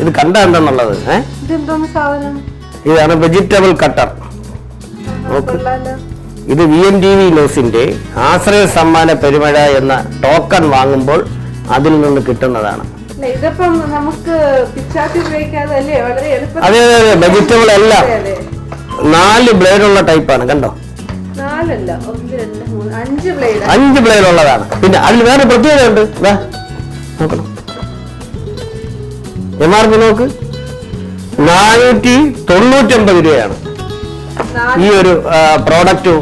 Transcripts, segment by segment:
ഇത് കണ്ട എന്താന്നുള്ളത് ഇതാണ് വെജിറ്റബിൾ കട്ടർ. ഇത് VNTV ന്യൂസിന്റെ ആശ്രയ സമ്മാന പെരുമഴ എന്ന ടോക്കൺ വാങ്ങുമ്പോൾ അതിൽ നിന്ന് കിട്ടുന്നതാണ്. അതെ അതെ, വെജിറ്റബിൾ എല്ലാം 4 ബ്ലേഡുള്ള ടൈപ്പാണ്. കണ്ടോ, 5 ബ്ലേഡ് ഉള്ളതാണ്. പിന്നെ അതിൽ വേറെ പ്രത്യേകത ഉണ്ട്. നോക്കണം, MRP നോക്ക്, 499 രൂപയാണ് ഈ ഒരു പ്രോഡക്റ്റ്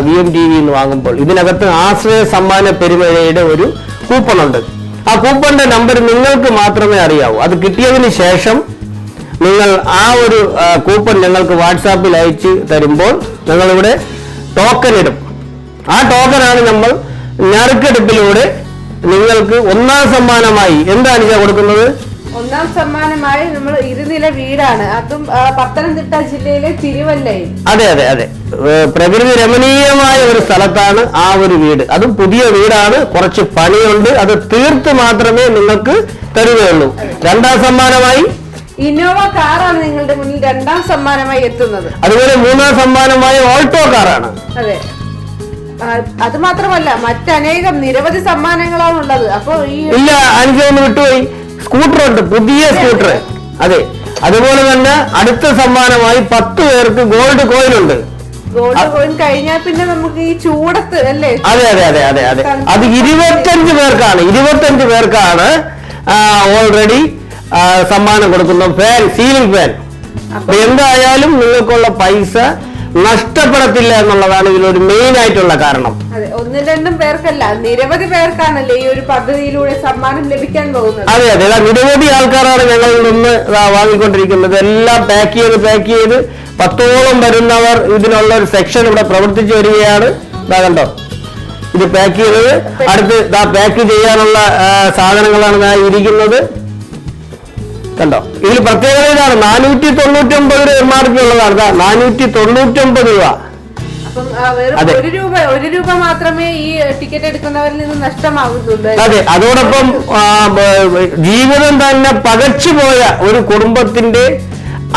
VNTV എന്ന് വാങ്ങുമ്പോൾ. ഇതിനകത്ത് ആശ്രയ സമ്മാന പെരുമഴയുടെ ഒരു കൂപ്പൺ ഉണ്ട്. ആ കൂപ്പണിന്റെ നമ്പർ നിങ്ങൾക്ക് മാത്രമേ അറിയാവൂ. അത് കിട്ടിയതിന് ശേഷം നിങ്ങൾ ആ ഒരു കൂപ്പൺ ഞങ്ങൾക്ക് വാട്സാപ്പിൽ അയച്ച് തരുമ്പോൾ ഞങ്ങളിവിടെ ടോക്കൺ ഇടും. ആ ടോക്കനാണ് നമ്മൾ നറുക്കെടുപ്പിലൂടെ നിങ്ങൾക്ക് ഒന്നാം സമ്മാനമായി എന്താണ് കൊടുക്കുന്നത്. ഒന്നാം സമ്മാനമായി നമ്മൾ 2 നില വീടാണ്, അതും പത്തനംതിട്ട ജില്ലയിലെ തിരുവല്ലയിൽ. അതെ അതെ അതെ, പ്രകൃതി രമണീയമായ ഒരു സ്ഥലത്താണ് ആ ഒരു വീട്. അതും പുതിയ വീടാണ്, കുറച്ച് പണിയുണ്ട്, അത് തീർത്ത് മാത്രമേ നിങ്ങൾക്ക് തരുകയുള്ളൂ. 2ാം സമ്മാനമായി ഇന്നോവ കാറാണ് നിങ്ങളുടെ മുന്നിൽ 2ാം സമ്മാനമായി എത്തുന്നത്. അതുപോലെ 3ാം സമ്മാനമായി ഓൾട്ടോ കാറാണ്. അതെ, അത് മാത്രമല്ല മറ്റനേകം നിരവധി സമ്മാനങ്ങളാണുള്ളത്. അപ്പൊ ഇല്ല, എനിക്കൊന്ന് വിട്ടുപോയി, സ്കൂട്ടർ ഉണ്ട്, പുതിയ സ്കൂട്ടർ. അതെ, അതുപോലെ തന്നെ അടുത്ത സമ്മാനമായി 10 പേർക്ക് ഗോൾഡ് കോയിൻ ഉണ്ട്. ഗോൾഡ് കോയിൻ കഴിഞ്ഞാൽ പിന്നെ നമുക്ക് ഈ ചൂടത്ത് അല്ലേ. അതെ അതെ അതെ അതെ അതെ, അത് 25 പേർക്കാണ് ഓൾറെഡി സമ്മാനം കൊടുക്കുന്ന ഫാൻ, സീലിംഗ് ഫാൻ. എന്തായാലും നിങ്ങൾക്കുള്ള പൈസ നഷ്ടപ്പെടത്തില്ല എന്നുള്ളതാണ് ഇതിലൊരു മെയിൻ ആയിട്ടുള്ള കാരണം. അതെ, 1-2 പേർക്കല്ല, നിരവധി പേർക്കാണല്ലേ ഈ ഒരു പദ്ധതിയിലൂടെ സമ്മാനം ലഭിക്കാൻ പോകുന്നത്. അതെ അതെ, നിരവധി ആൾക്കാരാണ് ഞങ്ങളിൽ നിന്ന് വാങ്ങിക്കൊണ്ടിരിക്കുന്നത്. എല്ലാം പാക്ക് ചെയ്ത് 10ഓളം വരുന്നവർ ഇതിനുള്ള ഒരു സെക്ഷൻ ഇവിടെ പ്രവർത്തിച്ചു വരികയാണ്. ഇതാ കണ്ടോ, ഇത് പാക്ക് ചെയ്തത്. അടുത്ത് പാക്ക് ചെയ്യാനുള്ള സാധനങ്ങളാണ് ഇരിക്കുന്നത്. കണ്ടോ, ഇതിൽ പ്രത്യേകത ഇതാണ്, 499 രൂപ MRP ഉള്ളതാണ്. 499 രൂപ. അപ്പം 1 രൂപ മാത്രമേ ഈ ടിക്കറ്റ് എടുക്കുന്നവരിൽ നിന്ന് നഷ്ടമാകുന്നുള്ളൂ. അതെ, അതോടൊപ്പം ജീവിതം തന്നെ പകച്ചുപോയ ഒരു കുടുംബത്തിന്റെ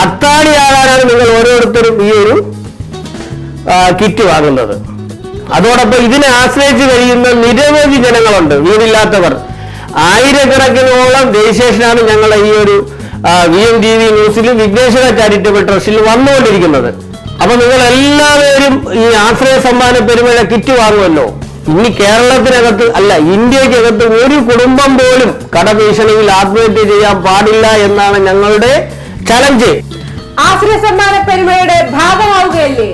അത്താണിയാകാനാണ് നിങ്ങൾ ഓരോരുത്തരും ഈ ഒരു കിറ്റ് വാങ്ങുന്നത്. അതോടൊപ്പം ഇതിനെ ആശ്രയിച്ച് കഴിയുന്ന നിരവധി ജനങ്ങളുണ്ട്, വീടില്ലാത്തവർ. 1000കണക്കിനോളം രജിസ്ട്രേഷനാണ് ഞങ്ങൾ ഈ ഒരു VNTV ന്യൂസിലും വിഘ്നേശ്വര ചാരിറ്റബിൾ ട്രസ്റ്റിലും വന്നുകൊണ്ടിരിക്കുന്നത്. അപ്പൊ നിങ്ങൾ എല്ലാവരും ഈ ആശ്രയ സമ്മാന പെരുമഴ കിറ്റ് വാങ്ങുമല്ലോ. ഇനി കേരളത്തിനകത്ത് അല്ല, ഇന്ത്യക്കകത്ത് ഒരു കുടുംബം പോലും കടഭീഷണിയിൽ ആത്മഹത്യ ചെയ്യാൻ പാടില്ല എന്നാണ് ഞങ്ങളുടെ ചലഞ്ച്. ആശ്രയ സമ്മാന പെരുമഴയുടെ ഭാഗമാവുകയല്ലേ.